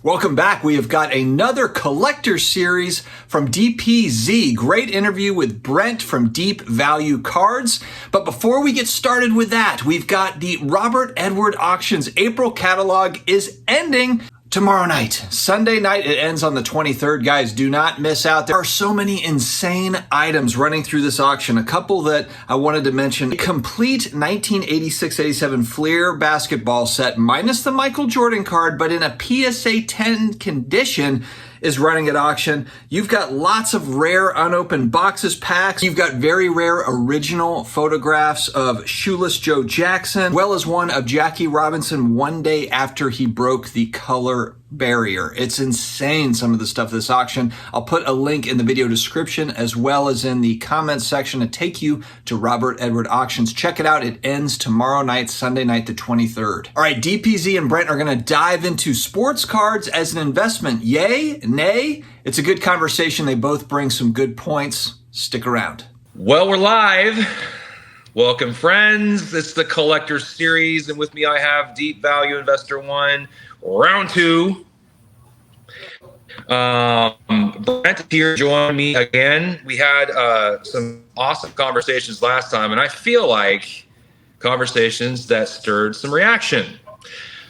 Welcome back. We have got another collector series from DPZ. Great interview with Brent from Deep Value Cards. But before we get started with that, we've got the Robert Edward Auctions April catalog is ending tomorrow night. Sunday night, it ends on the 23rd. Guys, do not miss out. There are so many insane items running through this auction. A couple that I wanted to mention. A complete 1986-87 Fleer basketball set, minus the Michael Jordan card, but in a PSA 10 condition, is running at auction. You've got lots of rare unopened boxes, packs. You've got very rare original photographs of Shoeless Joe Jackson, as well as one of Jackie Robinson one day after he broke the color barrier. It's insane, some of the stuff this auction. I'll put a link in the video description as well as in the comments section to take you to Robert Edward Auctions. Check it out. It ends tomorrow night, Sunday night, the 23rd. All right, DPZ and Brent are going to dive into sports cards as an investment. Yay? Nay? It's a good conversation. They both bring some good points. Stick around. Well, we're live. Welcome, friends. It's the Collector Series, and with me I have Deep Value Investor 1, Round 2. Brent here joined me again. We had some awesome conversations last time, and I feel like conversations that stirred some reaction.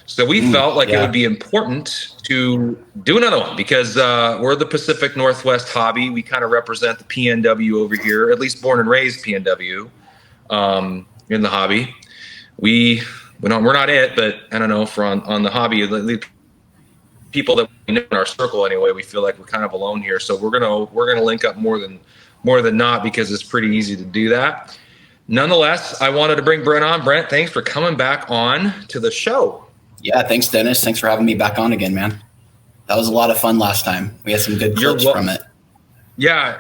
So we felt like it would be important to do another one because we're the Pacific Northwest hobby. We kind of represent the PNW over here, at least born and raised PNW in the hobby. We're not it, but I don't know, on the hobby, the people that we know in our circle anyway, we feel like we're kind of alone here. So we're gonna link up more than not because it's pretty easy to do that. Nonetheless, I wanted to bring Brent on. Brent, thanks for coming back on to the show. Yeah, thanks, Dennis. Thanks for having me back on again, man. That was a lot of fun last time. We had some good clips from it. Yeah,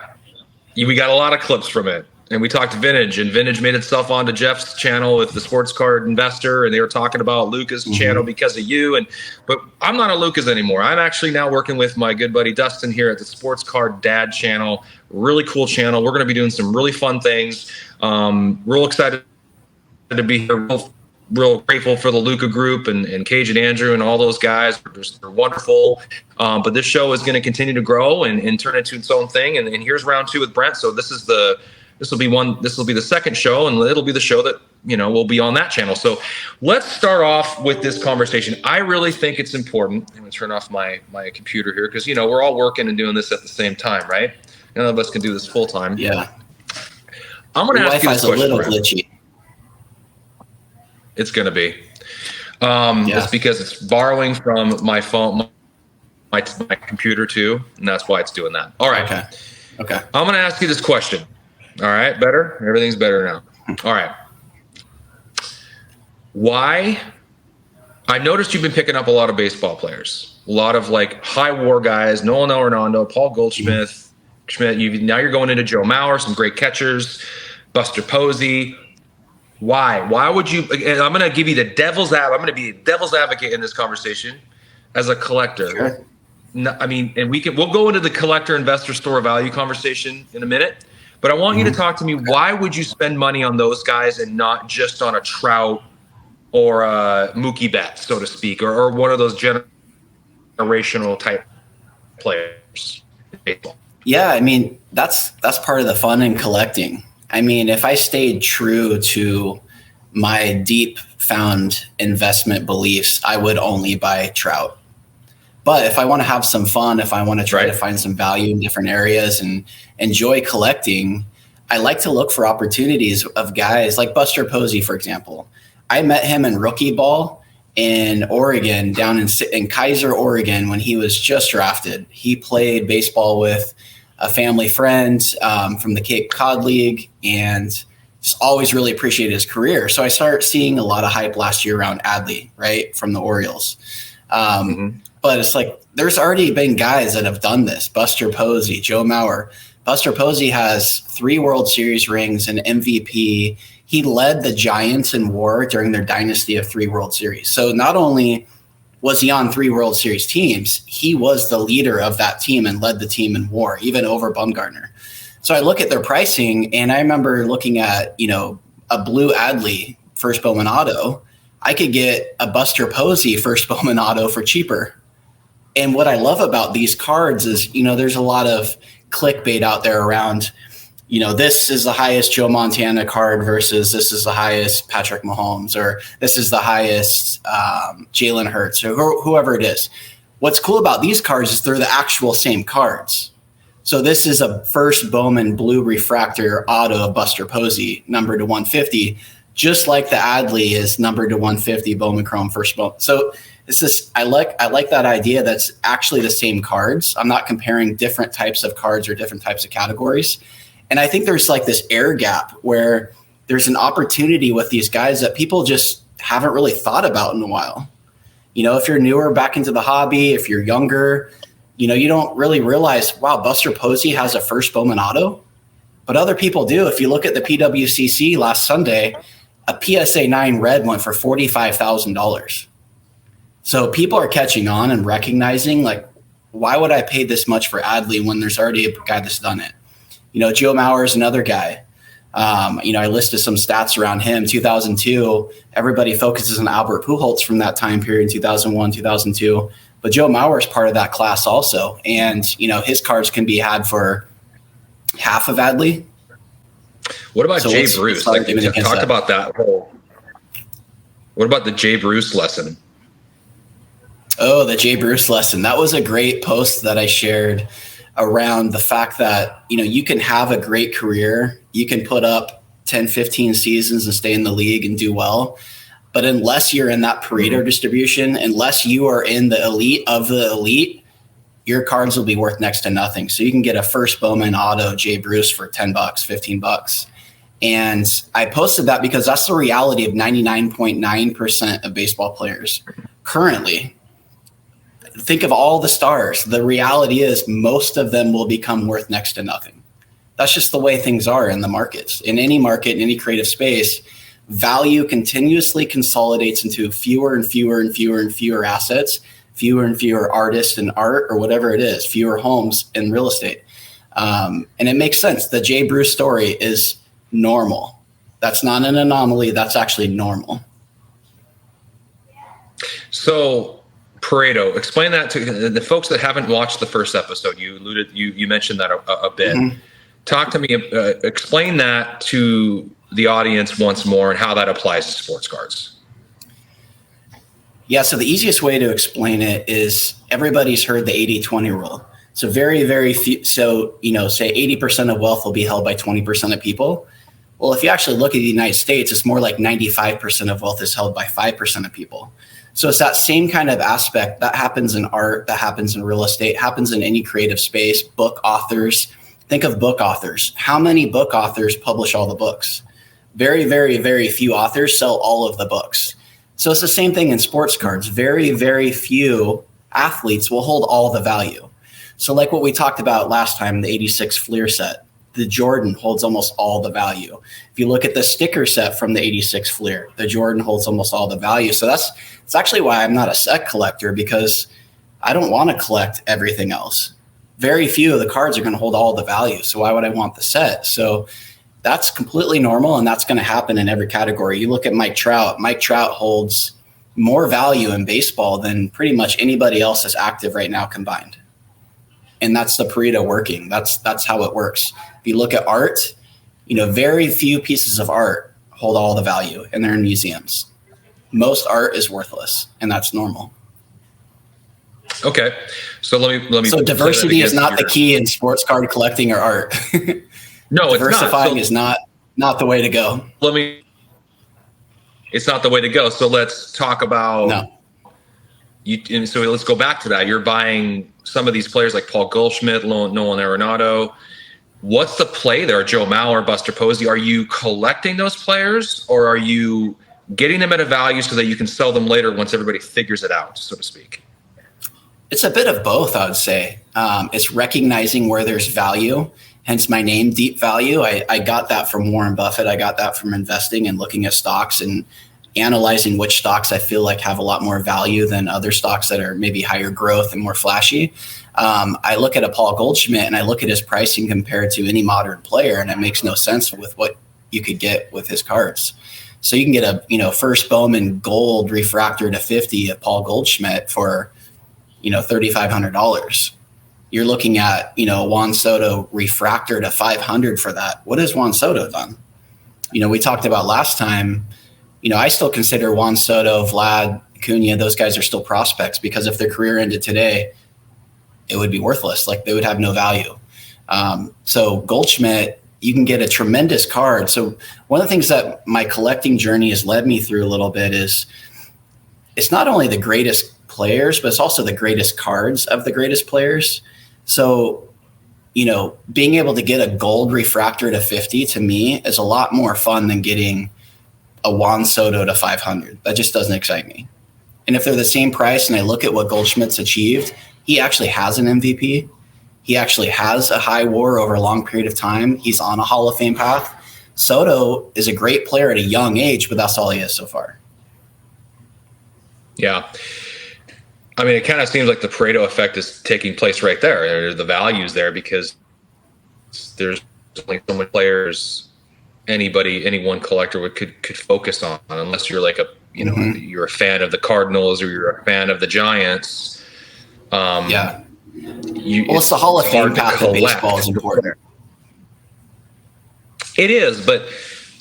we got a lot of clips from it. And we talked Vintage, and Vintage made itself onto Jeff's channel with the Sports Card Investor, and they were talking about Luca's channel because of you. But I'm not on Luca's anymore. I'm actually now working with my good buddy Dustin here at the Sports Card Dad channel. Really cool channel. We're going to be doing some really fun things. Real excited to be here. Real grateful for the Luca group and Cage and Andrew and all those guys. They're wonderful. But this show is going to continue to grow and turn into its own thing. And here's round 2 with Brent. So this will be the second show, and it'll be the show that, will be on that channel. So let's start off with this conversation. I really think it's important. I'm going to turn off my computer here because, we're all working and doing this at the same time, right? None of us can do this full time. Yeah. I'm going to ask you this question. Wi-Fi's a little glitchy. It's going to be. It's because it's borrowing from my phone, my computer too, and that's why it's doing that. All right. Okay. I'm going to ask you this question. All right, better? Everything's better now. All right. Why? I noticed you've been picking up a lot of baseball players, a lot of high war guys, Nolan Arenado, Paul Goldschmidt, now you're going into Joe Mauer, some great catchers, Buster Posey. Why? Why would you? And I'm going to give you the devil's advocate. I'm going to be a devil's advocate in this conversation as a collector. Sure. No, and we'll go into the collector investor store value conversation in a minute. But I want you to talk to me. Why would you spend money on those guys and not just on a Trout or a Mookie Betts, so to speak, or one of those generational type players? Yeah, I mean, that's part of the fun in collecting. I mean, if I stayed true to my deep found investment beliefs, I would only buy Trout. But if I want to have some fun, if I want to try to find some value in different areas and enjoy collecting, I like to look for opportunities of guys like Buster Posey, for example. I met him in rookie ball in Oregon, down in Kaiser, Oregon, when he was just drafted. He played baseball with a family friend from the Cape Cod League and just always really appreciated his career. So I started seeing a lot of hype last year around Adley, right, from the Orioles. But it's there's already been guys that have done this. Buster Posey, Joe Mauer. Buster Posey has 3 World Series rings, an MVP. He led the Giants in WAR during their dynasty of 3 World Series. So not only was he on 3 World Series teams, he was the leader of that team and led the team in WAR, even over Bumgarner. So I look at their pricing, and I remember looking at, a blue Adley first Bowman auto. I could get a Buster Posey first Bowman auto for cheaper. And what I love about these cards is, there's a lot of clickbait out there around, this is the highest Joe Montana card versus this is the highest Patrick Mahomes, or this is the highest Jalen Hurts, or whoever it is. What's cool about these cards is they're the actual same cards. So this is a first Bowman blue refractor auto of Buster Posey, numbered to 150, just like the Adley is numbered to 150 Bowman Chrome first Bowman. So it's this, I like that idea that's actually the same cards. I'm not comparing different types of cards or different types of categories. And I think there's like this air gap where there's an opportunity with these guys that people just haven't really thought about in a while. If you're newer back into the hobby, if you're younger, you don't really realize, wow, Buster Posey has a first Bowman auto, but other people do. If you look at the PWCC last Sunday, a PSA 9 red went for $45,000. So people are catching on and recognizing, like, why would I pay this much for Adley when there's already a guy that's done it? Joe Mauer is another guy. I listed some stats around him. 2002, everybody focuses on Albert Pujols from that time period, 2001, 2002. But Joe Mauer is part of that class also. And, his cards can be had for half of Adley. What about Jay Bruce? Like, you talked about that whole. What about the Jay Bruce lesson? Oh, the Jay Bruce lesson. That was a great post that I shared around the fact that, you can have a great career. You can put up 10, 15 seasons and stay in the league and do well. But unless you're in that Pareto distribution, unless you are in the elite of the elite, your cards will be worth next to nothing. So you can get a first Bowman auto Jay Bruce for $10, $15. And I posted that because that's the reality of 99.9% of baseball players currently. Think of all the stars. The reality is most of them will become worth next to nothing. That's just the way things are in the markets. In any market, in any creative space, value continuously consolidates into fewer and fewer and fewer and fewer assets, fewer and fewer artists and art, or whatever it is, fewer homes in real estate. And it makes sense. The Jay Bruce story is normal. That's not an anomaly. That's actually normal. So Pareto, explain that to the folks that haven't watched the first episode. You mentioned that a bit. Mm-hmm. Talk to me, explain that to the audience once more and how that applies to sports cards. Yeah, so the easiest way to explain it is everybody's heard the 80-20 rule. So very, very few, say 80% of wealth will be held by 20% of people. Well, if you actually look at the United States, it's more like 95% of wealth is held by 5% of people. So it's that same kind of aspect that happens in art, that happens in real estate, happens in any creative space. Book authors, think of book authors. How many book authors publish all the books? Very, very, very few authors sell all of the books. So it's the same thing in sports cards. Very, very few athletes will hold all the value. So like what we talked about last time, the 86 Fleer set, the Jordan holds almost all the value. If you look at the sticker set from the 86 Fleer, the Jordan holds almost all the value. So it's actually why I'm not a set collector, because I don't want to collect everything else. Very few of the cards are going to hold all the value. So why would I want the set? So that's completely normal, and that's going to happen in every category. You look at Mike Trout. Mike Trout holds more value in baseball than pretty much anybody else that's active right now combined. And that's the Pareto working. That's how it works. If you look at art, very few pieces of art hold all the value, and they're in museums. Most art is worthless, and that's normal. Okay, so let me. So diversity is not the key in sports card collecting or art. No, diversifying is not the way to go. It's not the way to go. So let's talk about. No. And so let's go back to that. You're buying some of these players like Paul Goldschmidt, Nolan Arenado. What's the play there? Joe Mauer, Buster Posey. Are you collecting those players, or are you getting them at a value so that you can sell them later once everybody figures it out, so to speak? It's a bit of both, I would say. It's recognizing where there's value, hence my name, Deep Value. I got that from Warren Buffett. I got that from investing and looking at stocks and analyzing which stocks I feel like have a lot more value than other stocks that are maybe higher growth and more flashy. I look at a Paul Goldschmidt and I look at his pricing compared to any modern player, and it makes no sense with what you could get with his cards. So you can get a first Bowman gold refractor to 50 of Paul Goldschmidt for $3,500. You're looking at, Juan Soto refractor to 500 for that. What has Juan Soto done? We talked about last time, I still consider Juan Soto, Vlad, Acuna, those guys are still prospects, because if their career ended today, it would be worthless. Like, they would have no value. So Goldschmidt, you can get a tremendous card. So one of the things that my collecting journey has led me through a little bit is it's not only the greatest players, but it's also the greatest cards of the greatest players. So, being able to get a gold refractor to 50 to me is a lot more fun than getting a Juan Soto to 500. That just doesn't excite me. And if they're the same price and I look at what Goldschmidt's achieved, he actually has an MVP. He actually has a high WAR over a long period of time. He's on a Hall of Fame path. Soto is a great player at a young age, but that's all he is so far. Yeah. I mean, it kind of seems like the Pareto effect is taking place right there. The value's there because there's only so many players any one collector could focus on, unless you're like you're a fan of the Cardinals or you're a fan of the Giants. Yeah. It's the Hall of Fame path of baseball is important. It is, but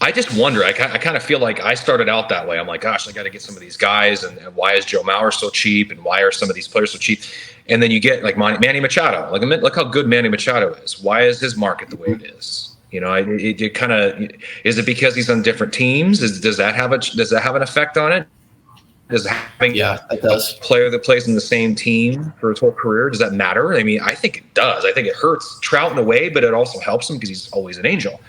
I just wonder. I kind of feel like I started out that way. I'm like, gosh, I got to get some of these guys, and why is Joe Mauer so cheap, and why are some of these players so cheap? And then you get like Manny Machado. Like, look how good Manny Machado is. Why is his market the way it is? It kind of, is it because he's on different teams? Does that have an effect on it? Does having it does. A player that plays in the same team for his whole career, does that matter? I mean, I think it does. I think it hurts Trout in a way, but it also helps him because he's always an Angel.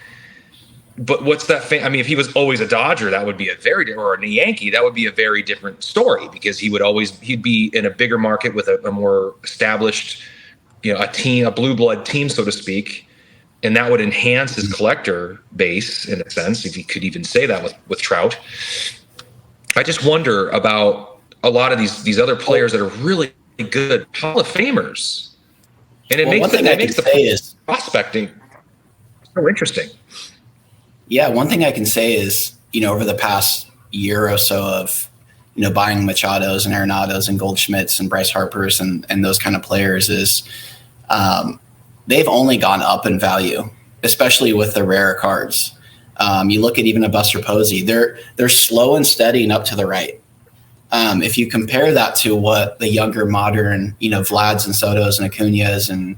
But what's that? I mean, if he was always a Dodger, that would be or a Yankee, that would be a very different story, because he'd be in a bigger market with a more established, a team, a blue blood team, so to speak. And that would enhance his collector base in a sense, if you could even say that with Trout. I just wonder about a lot of these other players that are really good Hall of Famers. And it makes the prospecting so interesting. Yeah, one thing I can say is, over the past year or so of, buying Machados and Arenados and Goldschmidts and Bryce Harpers and those kind of players is they've only gone up in value, especially with the rarer cards. You look at even a Buster Posey, they're slow and steady and up to the right. If you compare that to what the younger modern, Vlads and Sotos and Acuñas and,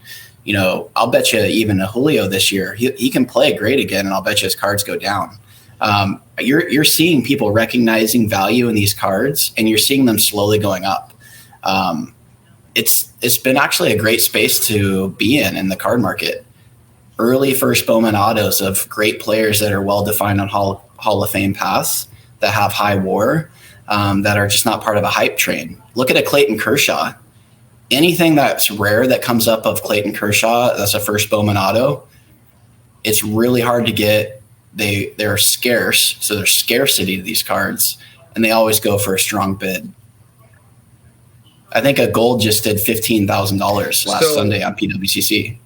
I'll bet you even a Julio this year, he can play great again, and I'll bet you his cards go down. You're seeing people recognizing value in these cards, and you're seeing them slowly going up. It's been actually a great space to be in the card market. Early first Bowman autos of great players that are well-defined on Hall of Fame paths that have high WAR, that are just not part of a hype train. Look at a Clayton Kershaw. Anything that's rare that comes up of Clayton Kershaw, that's a first Bowman auto, it's really hard to get. They're scarce, so there's scarcity to these cards, and they always go for a strong bid. I think a gold just did $15,000 last Sunday on PWCC.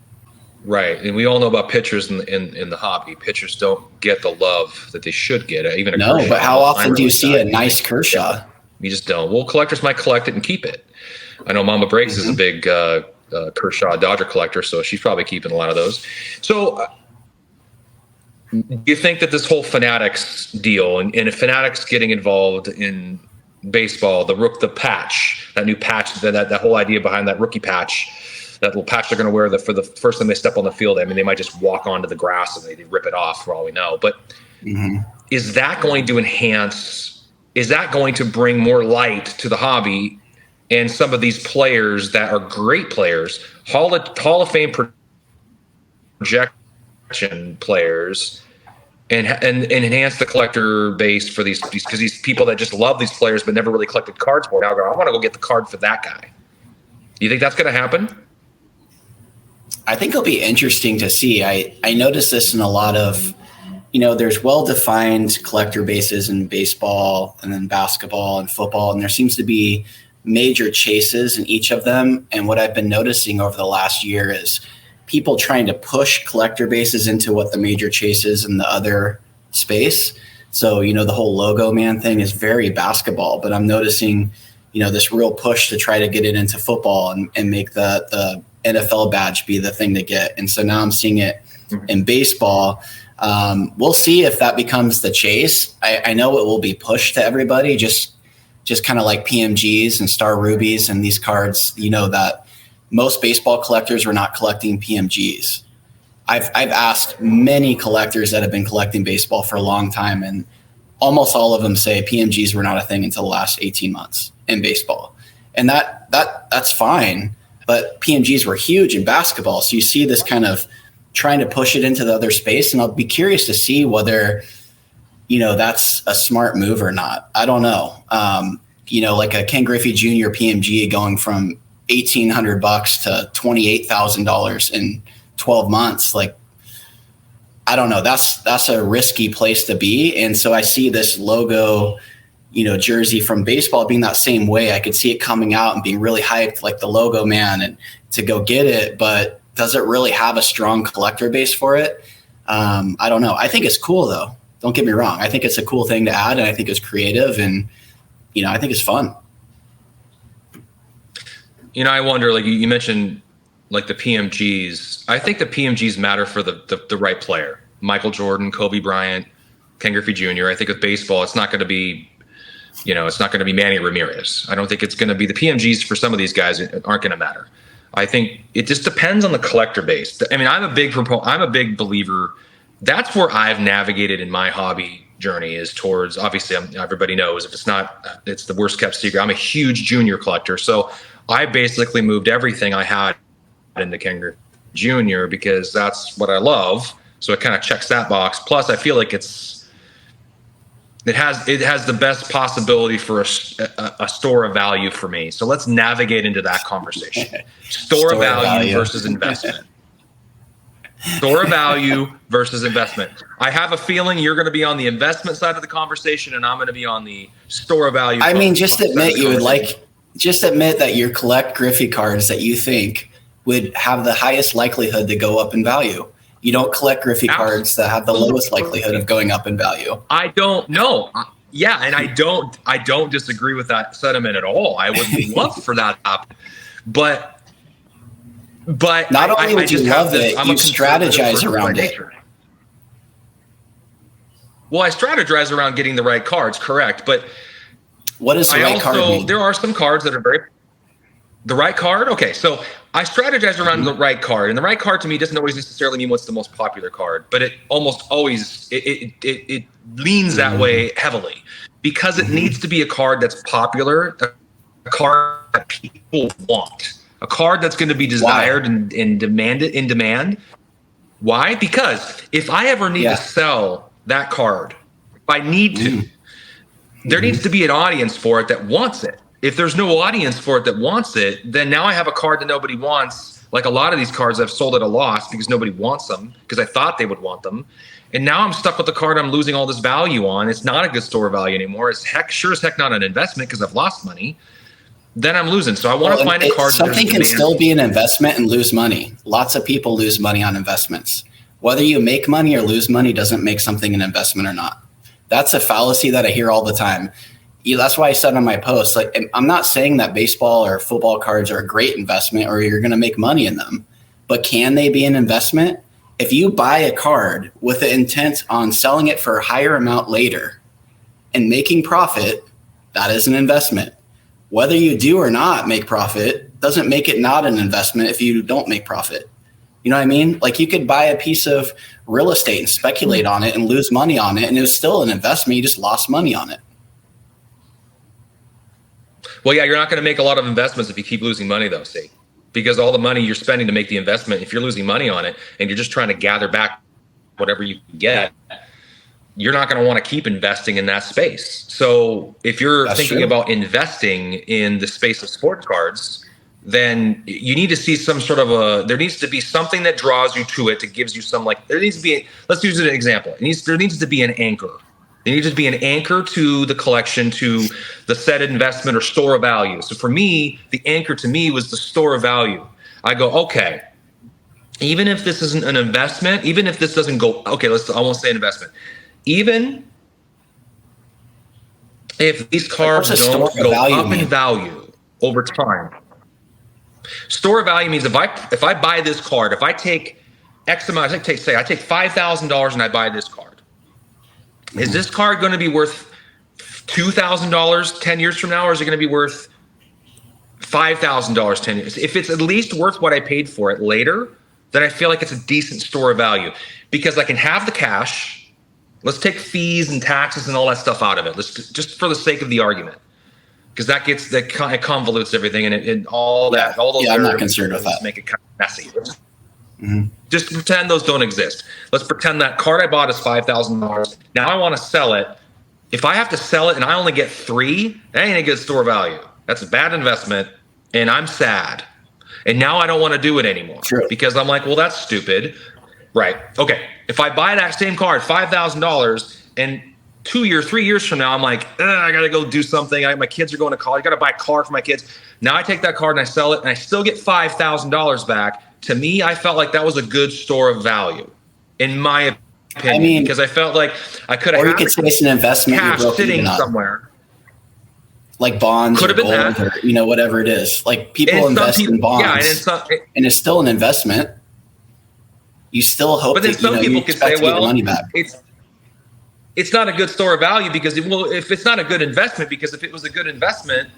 Right, and we all know about pitchers in the hobby. Pitchers don't get the love that they should get. Even a Kershaw, but how often do you see a nice Kershaw? You just don't. Well, collectors might collect it and keep it. I know Mama Breaks is a big Kershaw Dodger collector, so she's probably keeping a lot of those. So do you think that this whole Fanatics deal and if Fanatics getting involved in baseball, the patch, that new patch, that whole idea behind that rookie patch, that little patch they're going to wear for the first time they step on the field, I mean, they might just walk onto the grass and they rip it off for all we know. But is that going to enhance, is that going to bring more light to the hobby and some of these players that are great players, Hall of Fame projection players, and enhance the collector base for these because these people that just love these players but never really collected cards for it now go, I want to go get the card for that guy. Do you think that's going to happen? I think it'll be interesting to see. I noticed this in a lot of, there's well-defined collector bases in baseball and then basketball and football, and there seems to be major chases in each of them. And what I've been noticing over the last year is people trying to push collector bases into what the major chase is in the other space. So, the whole logo man thing is very basketball, but I'm noticing, this real push to try to get it into football and make the NFL badge be the thing to get. And so now I'm seeing it in baseball. We'll see if that becomes the chase. I know it will be pushed to everybody, just kind of like PMGs and Star Rubies and these cards, that most baseball collectors were not collecting PMGs. I've asked many collectors that have been collecting baseball for a long time, and almost all of them say PMGs were not a thing until the last 18 months in baseball. And that's fine, but PMGs were huge in basketball. So you see this kind of trying to push it into the other space, and I'll be curious to see whether, that's a smart move or not. I don't know. Like a Ken Griffey Jr. PMG going from $1,800 to $28,000 in 12 months. Like, I don't know. That's a risky place to be. And so I see this logo, jersey from baseball being that same way. I could see it coming out and being really hyped, like the logo man, and to go get it. But does it really have a strong collector base for it? I don't know. I think it's cool though. Don't get me wrong. I think it's a cool thing to add, and I think it's creative, and I think it's fun. I wonder, like you mentioned, like the PMGs. I think the PMGs matter for the right player. Michael Jordan, Kobe Bryant, Ken Griffey Jr. I think with baseball, it's not going to be, it's not going to be Manny Ramirez. I don't think it's going to be the PMGs for some of these guys aren't going to matter. I think it just depends on the collector base. I mean, I'm a big believer. That's where I've navigated in my hobby journey is towards, obviously everybody knows, if it's not, it's the worst kept secret. I'm a huge junior collector. So I basically moved everything I had into Ken Griffey Jr. because that's what I love. So it kind of checks that box. Plus I feel like it has the best possibility for a store of value for me. So let's navigate into that conversation. Store of value versus investment. Store of value versus investment. I have a feeling you're going to be on the investment side of the conversation, and I'm going to be on the store of value. I mean, just admit that you collect Griffey cards that you think would have the highest likelihood to go up in value. You don't collect Griffey cards that have the lowest likelihood of going up in value. I don't know. Yeah, and I don't disagree with that sentiment at all. I would love for that to happen. But not only would you love it, you strategize around it. Well, I strategize around getting the right cards, correct. But what does the right card mean? There are some cards that are the right card. Okay, so I strategize around the right card, and the right card to me doesn't always necessarily mean what's the most popular card, but it almost always it leans that way heavily because it needs to be a card that's popular, a card that people want, a card that's going to be desired and demanded in demand. Why? Because if I ever need to sell that card, if I need to, there needs to be an audience for it that wants it. If there's no audience for it that wants it, then now I have a card that nobody wants. Like a lot of these cards I've sold at a loss because nobody wants them because I thought they would want them. And now I'm stuck with the card I'm losing all this value on. It's not a good store value anymore. It's sure as heck not an investment because I've lost money. Then I'm losing. So I want to find a card. Something can still be an investment and lose money. Lots of people lose money on investments. Whether you make money or lose money doesn't make something an investment or not. That's a fallacy that I hear all the time. That's why I said on my post, like, I'm not saying that baseball or football cards are a great investment or you're going to make money in them, but can they be an investment? If you buy a card with the intent on selling it for a higher amount later and making profit, that is an investment. Whether you do or not make profit doesn't make it not an investment if you don't make profit. You know what I mean? Like you could buy a piece of real estate and speculate on it and lose money on it, and it was still an investment. You just lost money on it. Well, yeah, you're not going to make a lot of investments if you keep losing money, though, see? Because all the money you're spending to make the investment, if you're losing money on it and you're just trying to gather back whatever you can get, you're not going to want to keep investing in that space. So if you're thinking about investing in the space of sports cards, then you need to see some sort of there needs to be something that draws you to it, that gives you some, like, there needs to be, let's use an example. There needs to be an anchor. There needs to be an anchor to the collection, to the set investment or store of value. So for me, the anchor to me was the store of value. I go, okay, even if this isn't an investment, even if this doesn't go, okay, I won't say investment. Even if these cards don't go up in value over time. Store of value means if I buy this card, if I take X amount, I take $5,000 and I buy this card. Is this card going to be worth $2,000 10 years from now, or is it going to be worth $5,000 10 years? If it's at least worth what I paid for it later, then I feel like it's a decent store of value because I can have the cash. Let's take fees and taxes and all that stuff out of it. Let's just for the sake of the argument, because it convolutes everything and all that. All those I'm not concerned with that. Make it kind of messy. Just pretend those don't exist. Let's pretend that card I bought is $5,000. Now I want to sell it. If I have to sell it and I only get 3, that ain't a good store value. That's a bad investment, and I'm sad. And now I don't want to do it anymore because I'm like, well, that's stupid. Right. Okay. If I buy that same card, $5,000, and 2 years, 3 years from now, I'm like, I got to go do something. My kids are going to college. I got to buy a car for my kids. Now I take that card and I sell it and I still get $5,000 back. To me, I felt like that was a good store of value, in my opinion, because I felt like I could have. Or you could say it's an investment cash sitting somewhere, like bonds or gold, or whatever it is. Like people invest in bonds, and it's still an investment. You still hope, but then some people could say, "Well, money back." It's not a good store of value because if it's not a good investment, because if it was a good investment,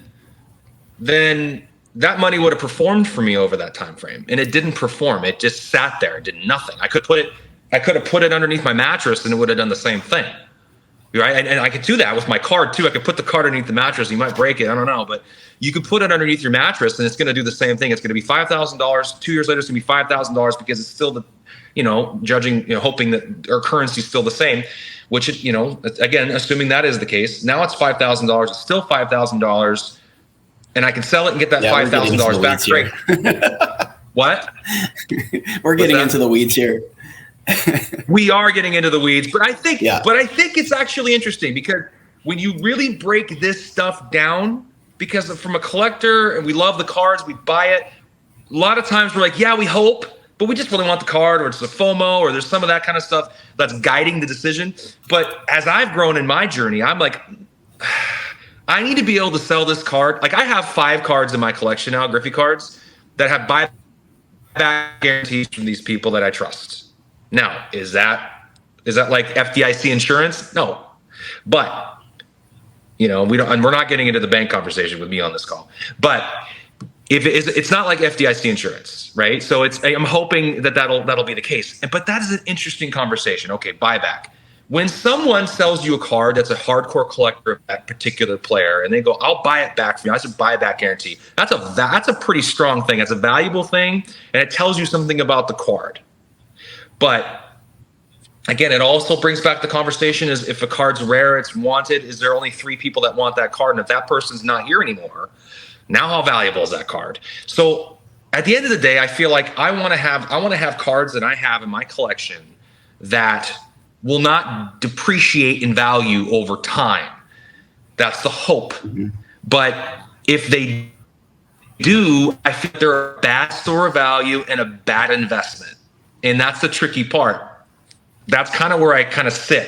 then that money would have performed for me over that time frame, and it didn't perform. It just sat there, it did nothing. I could have put it underneath my mattress, and it would have done the same thing, right? And I could do that with my card too. I could put the card underneath the mattress. You might break it, I don't know, but you could put it underneath your mattress, and it's going to do the same thing. It's going to be $5,000. 2 years later, it's going to be $5,000 because it's still the, hoping that our currency is still the same. Which, again, assuming that is the case, now it's $5,000. It's still $5,000. And I can sell it and get that $5,000 back. Great. What? We're getting into the weeds here. We are getting into the weeds, but I think it's actually interesting because when you really break this stuff down, because from a collector and we love the cards, we buy it. A lot of times we're like, yeah, we hope, but we just really want the card, or it's a FOMO, or there's some of that kind of stuff that's guiding the decision. But as I've grown in my journey, I'm like, I need to be able to sell this card. Like I have 5 cards in my collection now, Griffey cards, that have buyback guarantees from these people that I trust. Now, is that like FDIC insurance? No, but we don't, and we're not getting into the bank conversation with me on this call. But if it's not like FDIC insurance, right? So I'm hoping that'll be the case. But that is an interesting conversation. Okay, buyback. When someone sells you a card that's a hardcore collector of that particular player, and they go, "I'll buy it back for you," that's a buyback guarantee. That's a pretty strong thing. That's a valuable thing, and it tells you something about the card. But again, it also brings back the conversation: is if a card's rare, it's wanted. Is there only 3 people that want that card, and if that person's not here anymore, now how valuable is that card? So at the end of the day, I feel like I want to have cards that I have in my collection that will not depreciate in value over time. That's the hope. But if they do, I think they're a bad store of value and a bad investment. And that's the tricky part. That's kind of where I kind of sit.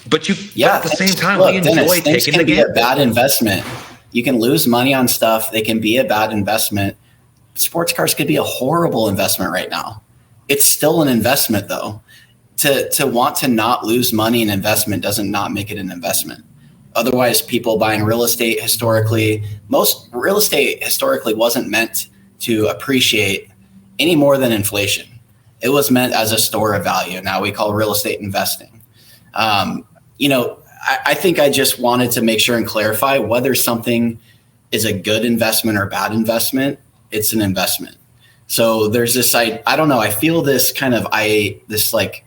But at the same time, we enjoy taking the game. A bad investment. You can lose money on stuff. They can be a bad investment. Sports cars could be a horrible investment right now. It's still an investment, though. To want to not lose money in investment doesn't not make it an investment. Otherwise, people buying real estate most real estate historically wasn't meant to appreciate any more than inflation. It was meant as a store of value. Now we call real estate investing. I think I just wanted to make sure and clarify whether something is a good investment or bad investment. It's an investment. So there's this, I don't know. I feel this kind of, like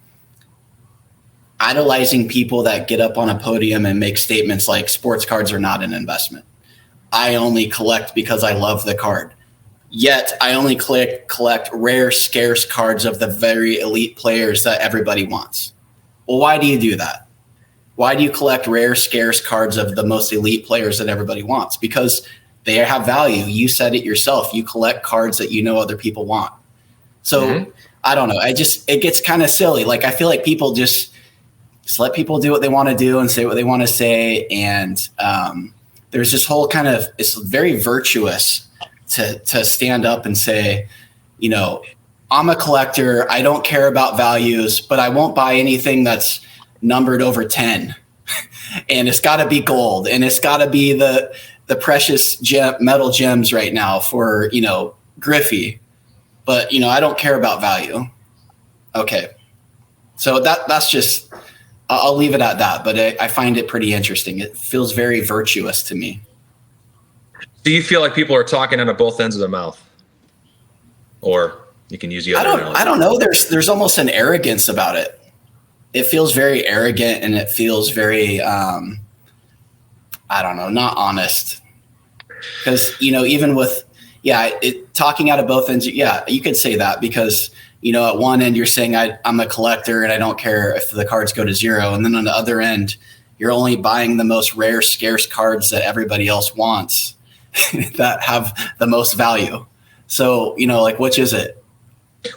idolizing people that get up on a podium and make statements like sports cards are not an investment. I only collect because I love the card. Yet I only collect rare, scarce cards of the very elite players that everybody wants. Well, why do you do that? Why do you collect rare, scarce cards of the most elite players that everybody wants? Because they have value. You said it yourself. You collect cards that other people want. So I don't know. It gets kind of silly. Like I feel like people just just let people do what they want to do and say what they want to say. And there's this whole kind of, it's very virtuous to stand up and say, I'm a collector. I don't care about values, but I won't buy anything that's numbered over 10. And it's got to be gold, and it's got to be the precious metal gems right now for, Griffey. But, I don't care about value. Okay. So that's just, I'll leave it at that. But I find it pretty interesting. It feels very virtuous to me. Do you feel like people are talking out of both ends of their mouth? Or you can use the other analogy. I don't know. There's almost an arrogance about it. It feels very arrogant, and it feels very, I don't know, not honest. Because, even with, talking out of both ends, you could say that because, at one end you're saying I'm a collector and I don't care if the cards go to 0. And then on the other end, you're only buying the most rare, scarce cards that everybody else wants that have the most value. So, which is it?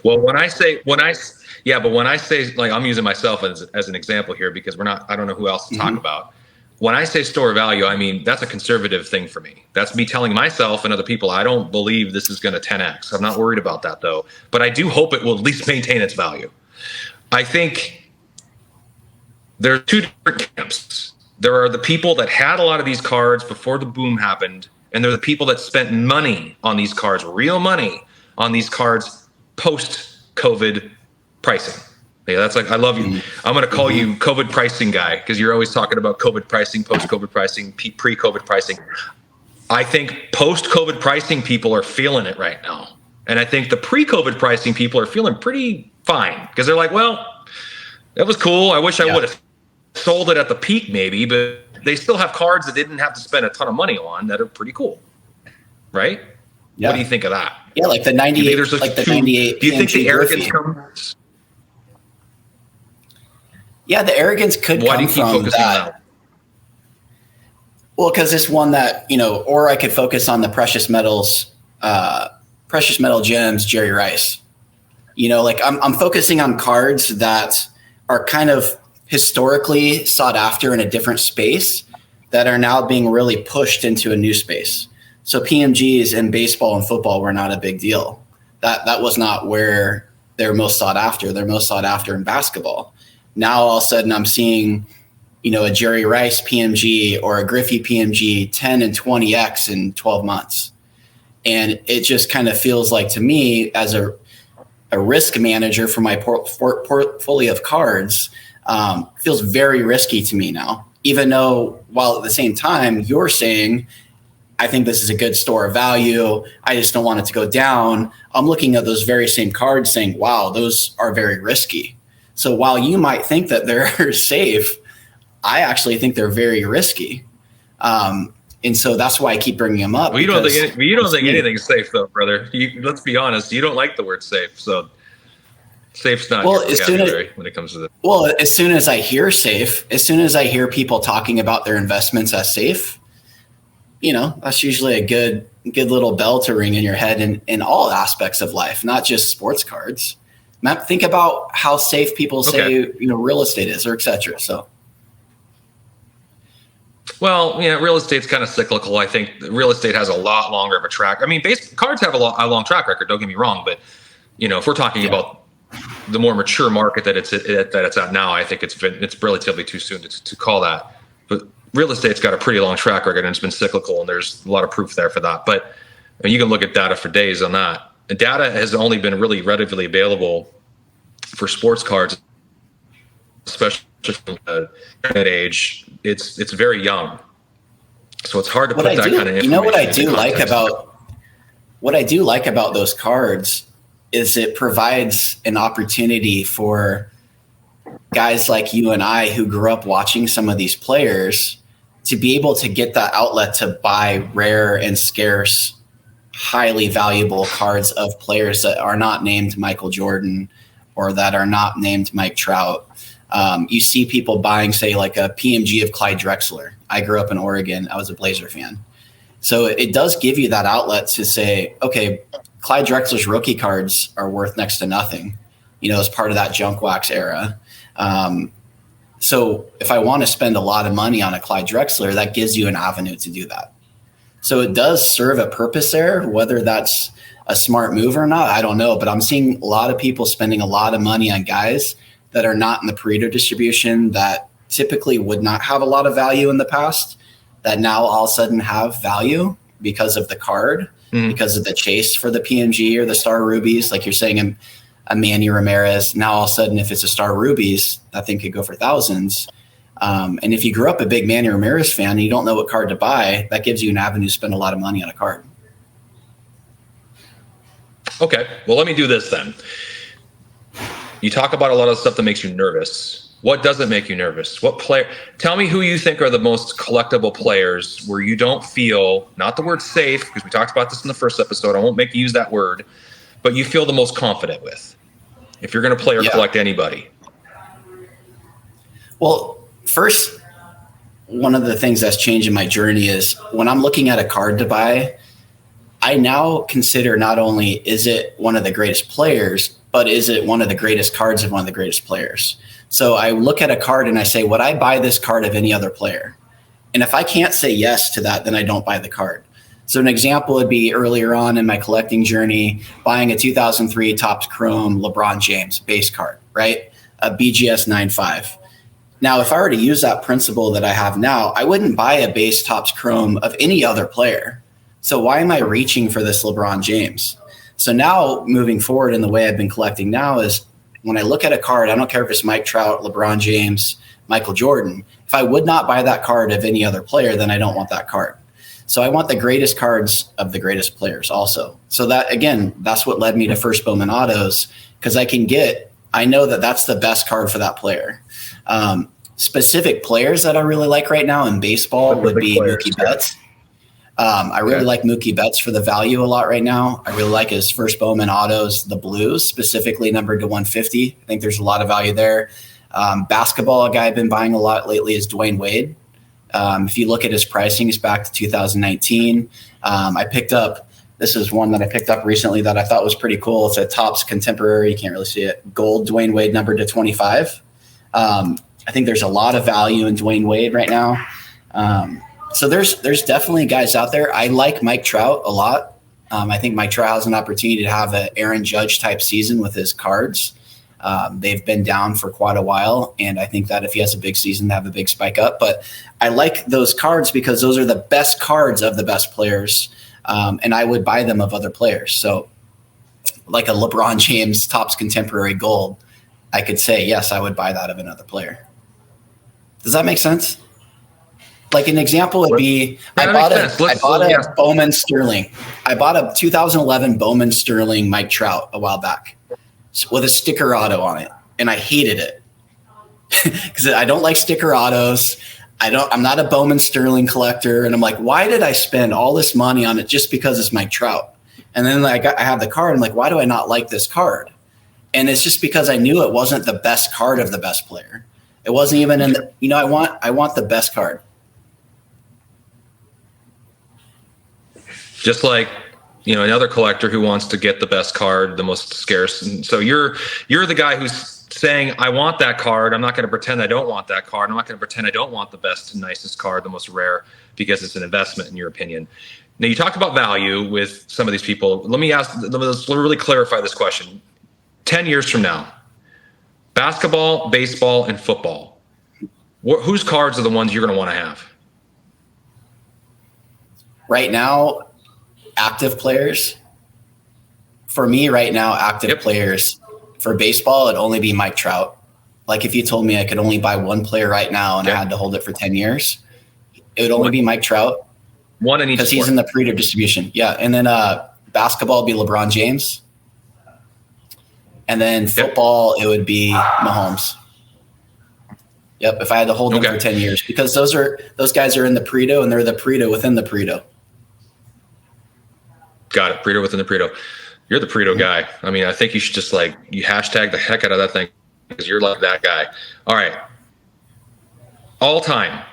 Well, when I say, like, I'm using myself as an example here because I don't know who else to talk about. When I say store value, I mean, that's a conservative thing for me. That's me telling myself and other people, I don't believe this is going to 10X. I'm not worried about that though, but I do hope it will at least maintain its value. I think there are two different camps. There are the people that had a lot of these cards before the boom happened, and there are the people that spent money on these cards, real money on these cards post-COVID pricing. Yeah, that's like, I love you. I'm going to call you COVID pricing guy because you're always talking about COVID pricing, post-COVID pricing, pre-COVID pricing. I think post-COVID pricing people are feeling it right now. And I think the pre-COVID pricing people are feeling pretty fine because they're like, well, that was cool. I wish I would have sold it at the peak maybe, but they still have cards that didn't have to spend a ton of money on that are pretty cool. Right? Yeah. What do you think of that? Yeah, like the 98, like the 98. Do you think the arrogance comes? Yeah, the arrogance could come from that. Well, because it's one that, or I could focus on the precious metal gems, Jerry Rice. Like I'm focusing on cards that are kind of historically sought after in a different space that are now being really pushed into a new space. So PMGs in baseball and football were not a big deal. That was not where they're most sought after. They're most sought after in basketball. Now all of a sudden I'm seeing, a Jerry Rice PMG or a Griffey PMG 10 and 20X in 12 months. And it just kind of feels like to me as a risk manager for my portfolio of cards, feels very risky to me now, even though while at the same time you're saying, I think this is a good store of value. I just don't want it to go down. I'm looking at those very same cards saying, wow, those are very risky. So while you might think that they're safe, I actually think they're very risky. And so that's why I keep bringing them up. Well, you don't think anything's safe though, brother. Let's be honest. You don't like the word safe. So safe's not your vocabulary when it comes to this. Well, as soon as I hear safe, as soon as I hear people talking about their investments as safe, that's usually a good little bell to ring in your head in all aspects of life, not just sports cards. Think about how safe people say, real estate is or et cetera. So. Well, real estate's kind of cyclical. I think real estate has a lot longer of a track. I mean, cards have a long track record. Don't get me wrong, but if we're talking about the more mature market that it's at now, I think it's relatively too soon to call that. But real estate's got a pretty long track record and it's been cyclical, and there's a lot of proof there for that. But you can look at data for days on that. And data has only been really readily available for sports cards, especially from the internet age. It's very young, so it's hard to put that kind of information. What I do like about those cards is it provides an opportunity for guys like you and I who grew up watching some of these players to be able to get that outlet to buy rare and scarce, highly valuable cards of players that are not named Michael Jordan or that are not named Mike Trout. You see people buying, say, like a PMG of Clyde Drexler. I grew up in Oregon. I was a Blazer fan. So it does give you that outlet to say, okay, Clyde Drexler's rookie cards are worth next to nothing, as part of that junk wax era. So if I want to spend a lot of money on a Clyde Drexler, that gives you an avenue to do that. So it does serve a purpose there. Whether that's a smart move or not, I don't know. But I'm seeing a lot of people spending a lot of money on guys that are not in the Pareto distribution, that typically would not have a lot of value in the past, that now all of a sudden have value because of the card, because of the chase for the PMG or the Star Rubies. Like you're saying, a Manny Ramirez, now all of a sudden, if it's a Star Rubies, that thing could go for thousands. And if you grew up a big Manny Ramirez fan and you don't know what card to buy, that gives you an avenue to spend a lot of money on a card. Okay, well, let me do this then. You talk about a lot of stuff that makes you nervous. What doesn't make you nervous? What player? Tell me who you think are the most collectible players where you don't feel, not the word safe, because we talked about this in the first episode. I won't make you use that word, but you feel the most confident with, if you're going to play or collect anybody. Well, first, one of the things that's changed in my journey is when I'm looking at a card to buy, I now consider not only is it one of the greatest players, but is it one of the greatest cards of one of the greatest players? So I look at a card and I say, would I buy this card of any other player? And if I can't say yes to that, then I don't buy the card. So an example would be earlier on in my collecting journey, buying a 2003 Topps Chrome LeBron James base card, right? A BGS 9.5. Now, if I were to use that principle that I have now, I wouldn't buy a base Topps Chrome of any other player. So why am I reaching for this LeBron James? So now moving forward in the way I've been collecting now is when I look at a card, I don't care if it's Mike Trout, LeBron James, Michael Jordan. If I would not buy that card of any other player, then I don't want that card. So I want the greatest cards of the greatest players also. So that, again, that's what led me to First Bowman Autos, because I know that that's the best card for that player. Specific players that I really like right now in baseball would be Mookie Betts. I really like Mookie Betts for the value a lot right now. I really like his First Bowman Autos, the blues, specifically numbered to 150. I think there's a lot of value there. Basketball, a guy I've been buying a lot lately is Dwayne Wade. If you look at his pricing, it's back to 2019. This is one that I picked up recently that I thought was pretty cool. It's a Topps Contemporary. You can't really see it. Gold Dwayne Wade numbered to 25. I think there's a lot of value in Dwayne Wade right now. So there's definitely guys out there. I like Mike Trout a lot. I think Mike Trout has an opportunity to have an Aaron Judge type season with his cards. They've been down for quite a while, and I think that if he has a big season, they have a big spike up. But I like those cards because those are the best cards of the best players, and I would buy them of other players. So like a LeBron James Topps Contemporary Gold, I could say, yes, I would buy that of another player. Does that make sense? Like an example would be, I bought a Bowman Sterling. I bought a 2011 Bowman Sterling Mike Trout a while back with a sticker auto on it, and I hated it because I don't like sticker autos. I'm not a Bowman Sterling collector, and I'm like, why did I spend all this money on it just because it's Mike Trout? And then I have the card. I'm like, why do I not like this card? And it's just because I knew it wasn't the best card of the best player. It wasn't even in the, I want the best card. Just like, another collector who wants to get the best card, the most scarce. And so you're the guy who's saying, I want that card. I'm not going to pretend I don't want that card. I'm not going to pretend I don't want the best and nicest card, the most rare, because it's an investment in your opinion. Now, you talked about value with some of these people. Let's really clarify this question. 10 years from now, basketball, baseball, and football, whose cards are the ones you're going to want to have? Right now, active players. For me right now, active players. For baseball, it'd only be Mike Trout. Like if you told me I could only buy one player right now and I had to hold it for 10 years, it would only be Mike Trout. One in each because he's in the Pareto distribution. Yeah. And then basketball would be LeBron James. And then football, it would be Mahomes. Yep. If I had to hold them for 10 years, because those guys are in the Pareto and they're the Pareto within the Pareto. Got it. Pareto within the Pareto. You're the Pareto guy. I mean, I think you should just you hashtag the heck out of that thing because you're like that guy. All right. All time.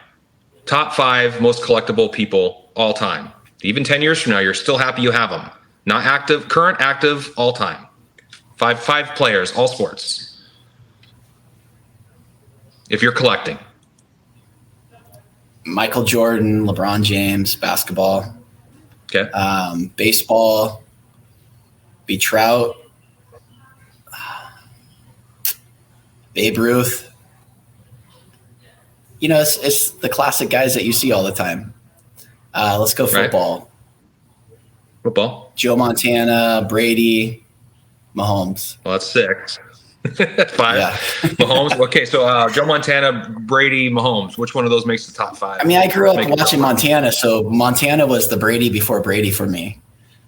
Top 5 most collectible people all time. Even 10 years from now, you're still happy you have them. Not active, current active, all time. Five players, all sports. if you're collecting? Michael Jordan, LeBron James, basketball. Okay. Baseball, be Trout, Babe Ruth. You know, it's the classic guys that you see all the time. Let's go football. Right. Football. Joe Montana, Brady, Mahomes. Well, that's 6. That's 5. Yeah. Mahomes. Okay, so Joe Montana, Brady, Mahomes. Which one of those makes the top 5? I mean, I grew up watching Montana, so Montana was the Brady before Brady for me.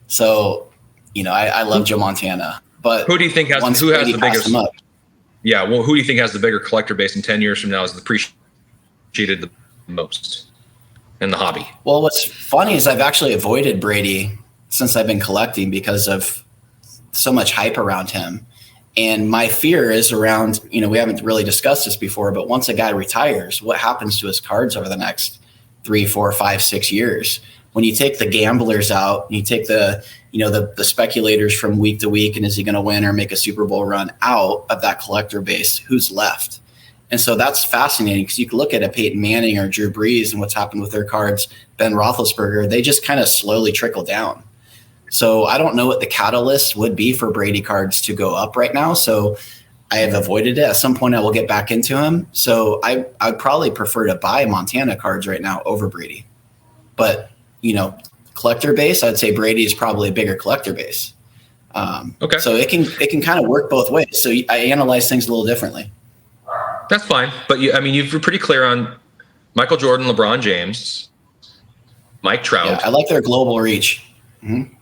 So, you know, I love Joe Montana. But who do you think has the biggest? Yeah, well, who do you think has the bigger collector base in 10 years from now? Is appreciated the most in the hobby? Well, what's funny is I've actually avoided Brady since I've been collecting because of so much hype around him. And my fear is around, you know, we haven't really discussed this before, but once a guy retires, what happens to his cards over the next 3, 4, 5, 6 years? When you take the gamblers out, you take the speculators from week to week, and is he going to win or make a Super Bowl run out of that collector base? Who's left? And so that's fascinating because you can look at a Peyton Manning or Drew Brees and what's happened with their cards, Ben Roethlisberger, they just kind of slowly trickle down. So I don't know what the catalyst would be for Brady cards to go up right now. So I have avoided it. At some point I will get back into him. So I'd probably prefer to buy Montana cards right now over Brady. But, you know, collector base, I'd say Brady is probably a bigger collector base. Okay. So it can kind of work both ways. So I analyze things a little differently. That's fine. But you're pretty clear on Michael Jordan, LeBron James, Mike Trout. Yeah, I like their global reach. Mm-hmm.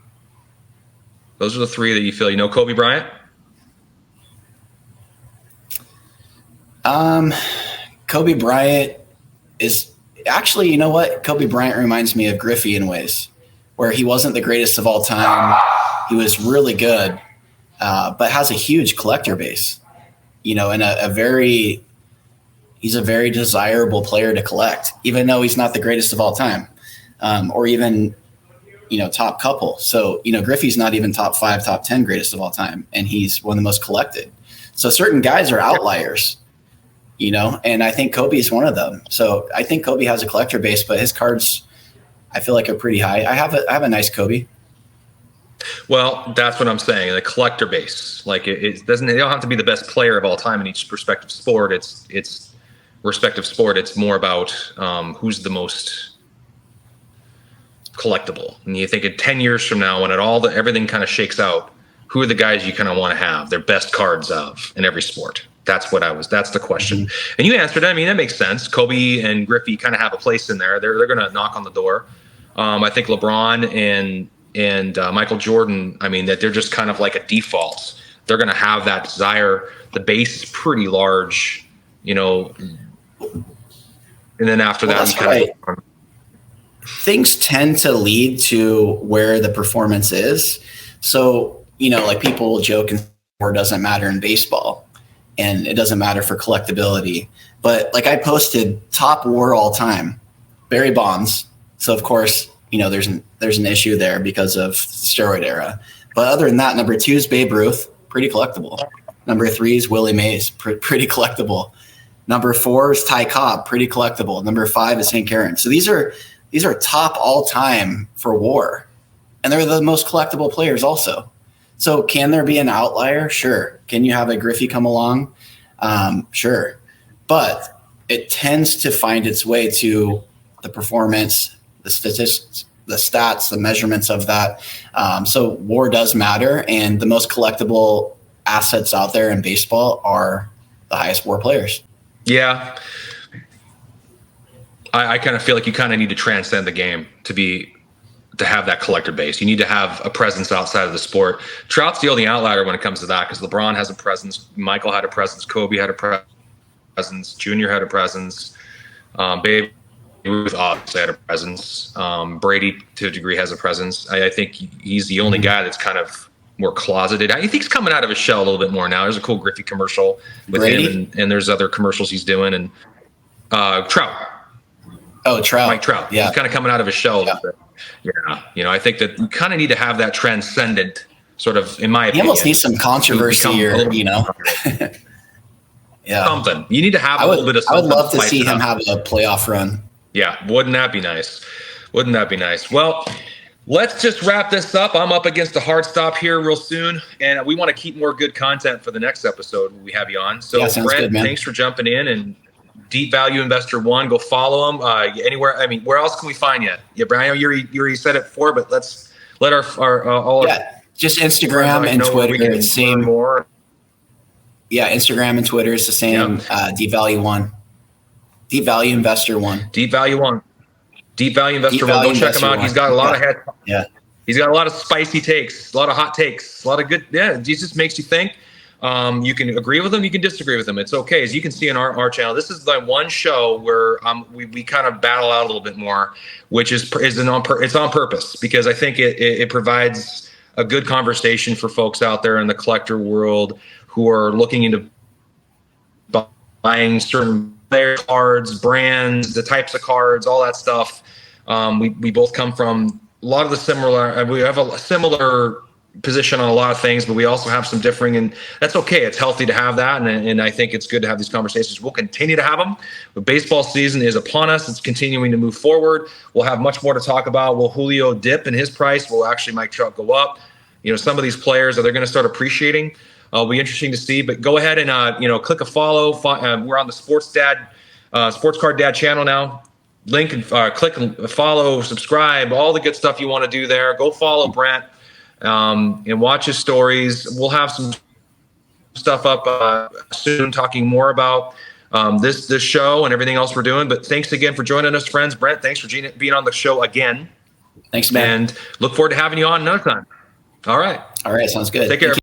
Those are the 3 that you feel. You know, Kobe Bryant? Kobe Bryant is actually, you know what? Kobe Bryant reminds me of Griffey in ways where he wasn't the greatest of all time. He was really good, but has a huge collector base, you know, and he's a very desirable player to collect, even though he's not the greatest of all time, or even, you know, top couple. So, you know, Griffey's not even top 5, top 10 greatest of all time, and he's one of the most collected. So certain guys are outliers, you know, and I think Kobe is one of them. So I think Kobe has a collector base, but his cards, I feel like, are pretty high. I have a nice Kobe. Well, that's what I'm saying. The collector base, like it doesn't. They don't have to be the best player of all time in each respective sport. It's respective sport. It's more about who's the most collectible. And you think in 10 years from now, when everything kind of shakes out, who are the guys you kind of want to have their best cards of in every sport? That's the question. Mm-hmm. And you answered it. I mean, that makes sense. Kobe and Griffey kind of have a place in there. They're going to knock on the door. I think LeBron and Michael Jordan, I mean, that they're just kind of like a default. They're going to have that desire. The base is pretty large, you know, and then after that, things tend to lead to where the performance is. So, you know, like people will joke and war doesn't matter in baseball and it doesn't matter for collectability. But like I posted top war all time, Barry Bonds. So of course, you know, there's an issue there because of steroid era. But other than that, number 2 is Babe Ruth, pretty collectible. Number 3 is Willie Mays, pretty collectible. Number 4 is Ty Cobb, pretty collectible. Number 5 is Hank Aaron. So these are top all time for war. And they're the most collectible players also. So can there be an outlier? Sure. Can you have a Griffey come along? Sure. But it tends to find its way to the performance, the statistics, the stats, the measurements of that. So war does matter. And the most collectible assets out there in baseball are the highest war players. Yeah. I kind of feel like you kind of need to transcend the game to have that collector base. You need to have a presence outside of the sport. Trout's the only outlier when it comes to that because LeBron has a presence, Michael had a presence, Kobe had a presence, Junior had a presence, Babe Ruth obviously had a presence, Brady to a degree has a presence. I think he's the only guy that's kind of more closeted. I think he's coming out of his shell a little bit more now. There's a cool Griffey commercial with Brady? him, and there's other commercials he's doing. And Trout. Oh, Trout. Mike Trout. Yeah. He's kind of coming out of his shell a little bit. Yeah. You know, I think that you kind of need to have that transcendent sort of, in my opinion. You almost need some controversy or, you know. Yeah. Something. You need to have a little bit of I something. would love to spice see it him up. have a playoff run. Yeah. Wouldn't that be nice? Wouldn't that be nice? Well, let's just wrap this up. I'm up against a hard stop here real soon, and we want to keep more good content for the next episode when we have you on. So, Yeah, Brent, good, man. thanks for jumping in. And Deep Value Investor 1, go follow him anywhere. I mean, where else can we find you? Yeah, Brian, you already said it before, but let's let our just Instagram and Twitter. Same. More. Yeah, Instagram and Twitter is the same. Yeah. Deep Value 1, Deep Value Investor 1, Deep Value 1, Deep Value Investor 1. Go check him out. He's got a lot of head. Yeah. He's got a lot of spicy takes, a lot of hot takes, a lot of good. Yeah, Jesus makes you think. You can agree with him, you can disagree with him. It's okay. As you can see in our channel, this is the one show where we kind of battle out a little bit more, which is it's on purpose, because I think it provides a good conversation for folks out there in the collector world who are looking into buying certain player cards, brands, the types of cards, all that stuff. We both come from a lot of the similar. We have a similar position on a lot of things, but we also have some differing, and that's okay. It's healthy to have that, and I think it's good to have these conversations. We'll continue to have them. The baseball season is upon us. It's continuing to move forward. We'll have much more to talk about. Will Julio dip in his price? Will actually Mike Trout go up? Some of these players, are they going to start appreciating? It'll be interesting to see, but go ahead and click a follow. We're on the Sports Card Dad channel now. Link and click and follow, subscribe, all the good stuff you want to do there. Go follow Brent. And watch his stories. We'll have some stuff up soon talking more about this show and everything else we're doing. But thanks again for joining us, friends. Brent, thanks for being on the show again. Thanks, man. And look forward to having you on another time. All right. Sounds good. Take care.